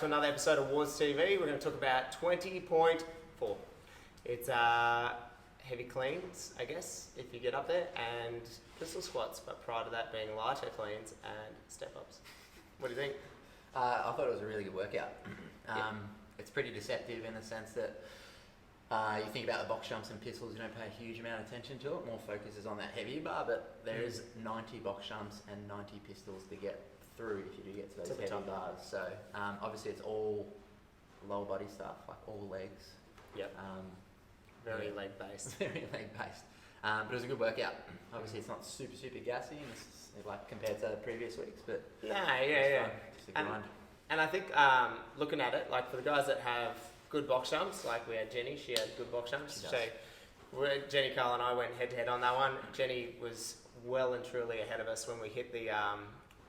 to another episode of Wars TV. We're going to talk about 20.4. It's heavy cleans, I guess, if you get up there, and pistol squats, but prior to that being lighter cleans and step-ups. What do you think? I thought it was a really good workout. It's pretty deceptive in the sense that you think about the box jumps and pistols, you don't pay a huge amount of attention to it. More focus is on that heavy bar, but there is 90 box jumps and 90 pistols to get through if you do get to those heavy bars. So obviously it's all lower body stuff, like all legs. Yep. Very leg based. Very leg based. But it was a good workout. Obviously it's not super gassy and it's like compared to previous weeks, but just a grind. And I think looking at it, like for the guys that have good box jumps, like we had Jenny, she had good box jumps. So Jenny, Karl and I went head to head on that one. Jenny was well and truly ahead of us when we hit the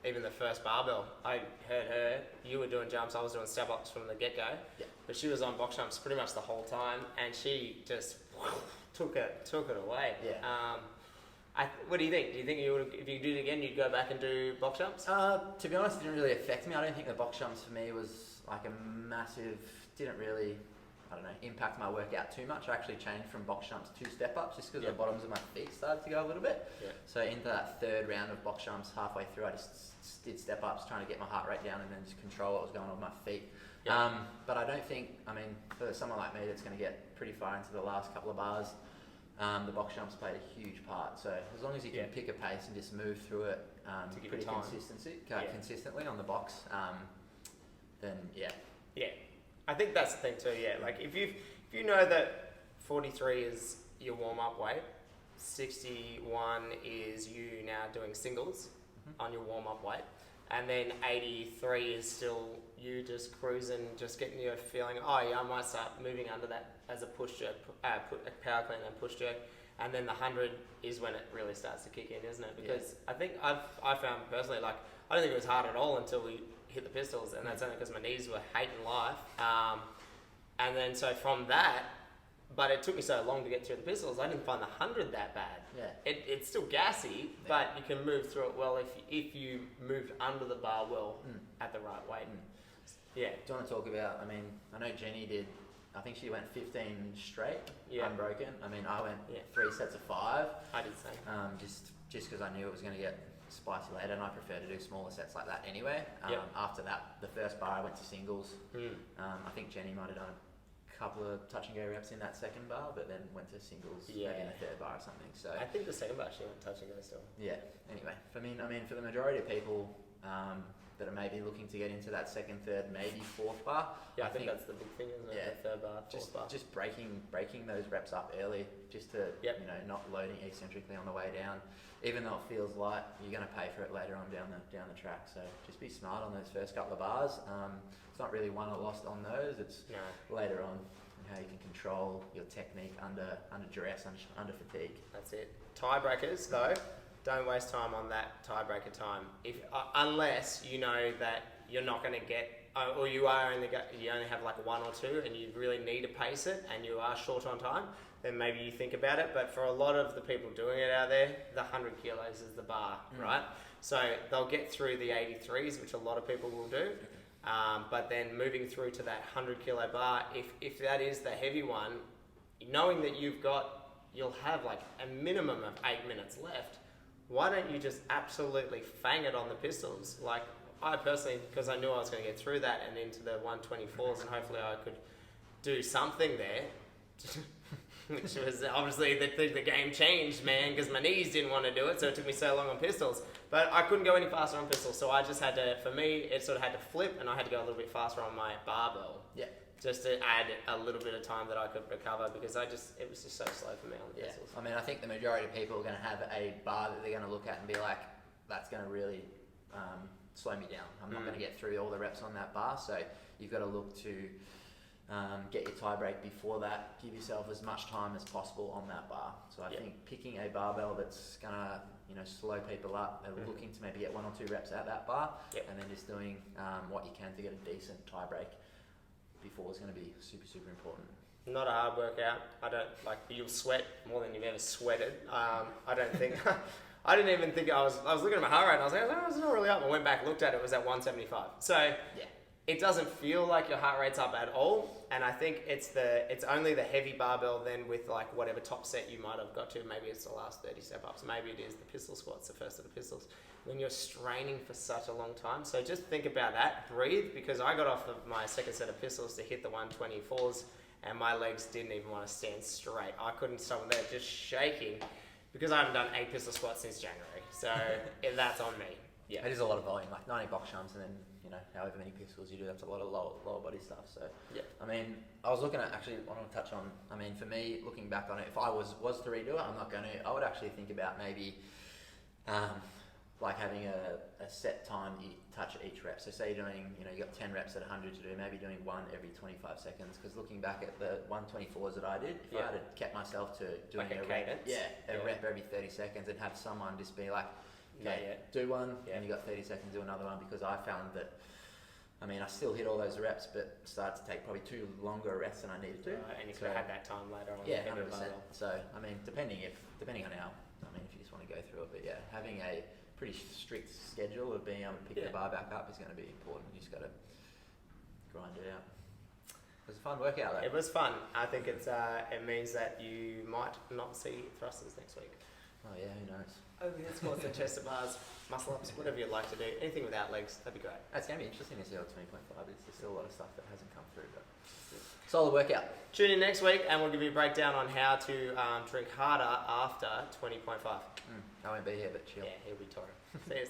even the first barbell. I heard her, you were doing jumps, I was doing step-ups from the get-go, but she was on box jumps pretty much the whole time, and she just took it away. What do you think? Do you think you would, if you did it again, you'd go back and do box jumps? To be honest, it didn't really affect me. I don't think the box jumps for me was like a massive, didn't really, impact my workout too much. I actually changed from box jumps to step-ups just because the bottoms of my feet started to go a little bit. So into that third round of box jumps, halfway through, I just did step-ups, trying to get my heart rate down and then just control what was going on with my feet. But I don't think, for someone like me that's going to get pretty far into the last couple of bars, the box jumps played a huge part. So as long as you can pick a pace and just move through it pretty consistently on the box, then I think that's the thing too. Like if you know that 43 is your warm up weight, 61 is you now doing singles on your warm up weight, and then 83 is still you just cruising, just getting your feeling. I might start moving under that as a push jerk, power clean and push jerk, and then the 100 is when it really starts to kick in, isn't it? Because I think I found personally, like I don't think it was hard at all until we hit the pistols, and that's only because my knees were hating life. And then so from that, but it took me so long to get through the pistols, I didn't find the 100 that bad. It's still gassy, but you can move through it well if you moved under the bar well at the right weight. Do you want to talk about, I know Jenny did, I think she went 15 straight, unbroken. I went 3 sets of 5. I did the same. Just because I knew it was going to get spicy later, and I prefer to do smaller sets like that anyway. After that, the first bar I went to singles. I think Jenny might have done a couple of touch and go reps in that second bar, but then went to singles maybe in the third bar or something. So I think the second bar she went touch and go still. Anyway, for the majority of people that are maybe looking to get into that second, third, maybe fourth bar, I think that's the big thing, isn't it? The third bar, fourth bar. Just breaking those reps up early, just to not loading eccentrically on the way down. Even though it feels light, you're going to pay for it later on down the track. So just be smart on those first couple of bars. It's not really won or lost on those. It's later on how you can control your technique under duress, under fatigue. That's it. Tiebreakers though, don't waste time on that tiebreaker time. Unless you know that you're not going to get, or you only have like 1 or 2, and you really need to pace it, and you are short on time, then maybe you think about it. But for a lot of the people doing it out there, the 100 kilos is the bar, right? So they'll get through the 83s, which a lot of people will do. But then moving through to that 100 kilo bar, if that is the heavy one, knowing that you'll have like a minimum of 8 minutes left, why don't you just absolutely fang it on the pistols? Like I personally, because I knew I was going to get through that and into the 124s, and hopefully I could do something there. Which was obviously the game changed, man, because my knees didn't want to do it, so it took me so long on pistols. But I couldn't go any faster on pistols, so I just had to, for me, it sort of had to flip, and I had to go a little bit faster on my barbell. Just to add a little bit of time that I could recover, because it was just so slow for me on the pistols. I think the majority of people are going to have a bar that they're going to look at and be like, that's going to really slow me down. I'm not going to get through all the reps on that bar, so you've got to look to get your tie break before that, give yourself as much time as possible on that bar. So I think picking a barbell that's going to slow people up, they're looking to maybe get 1 or 2 reps at that bar, and then just doing what you can to get a decent tie break before is going to be super important. Not a hard workout. You'll sweat more than you've ever sweated. I don't think I didn't even think I was looking at my heart rate and I was like, oh, it's not really up. I went back, looked at it, it was at 175. So it doesn't feel like your heart rate's up at all. And I think it's only the heavy barbell then with like whatever top set you might have got to. Maybe it's the last 30 step ups. Maybe it is the pistol squats, the first of the pistols. When you're straining for such a long time. So just think about that. Breathe, because I got off of my second set of pistols to hit the 124s and my legs didn't even want to stand straight. I couldn't stop there, just shaking, because I haven't done 8 pistol squats since January. So that's on me. Yeah. It is a lot of volume, like 90 box jumps and then, you know, however many pistols you do, that's a lot of lower body stuff. So, yeah. I mean, I was looking at, actually, I want to touch on, I mean, for me, looking back on it, if I was to redo it, I would actually think about maybe, like having a set time you touch each rep. So say you're doing, you know, you got 10 reps at 100 to do, maybe doing one every 25 seconds. Because looking back at the 124s that I did, if I had kept myself to doing like a rep, rep every 30 seconds and have someone just be like, okay, do one, and you got 30 seconds, do another one, because I found that, I mean, I still hit all those reps, but started to take probably 2 longer reps than I needed to. Right, and you could have had that time later on. Yeah, 100%. So, I mean, depending on how, I mean, if you just want to go through it, but yeah, having a pretty strict schedule of being able to pick the bar back up is going to be important. You just got to grind it out. It was a fun workout though. It was fun. I think it means that you might not see thrusters next week. Oh yeah, who knows? Overhead squats and chest to bars, muscle ups, whatever you'd like to do. Anything without legs, that'd be great. It's going to be interesting to see how 20.5 is. There's still a lot of stuff that hasn't come through, but solid workout. Tune in next week and we'll give you a breakdown on how to drink harder after 20.5. I won't be here, but chill. Yeah, he'll be touring. See you.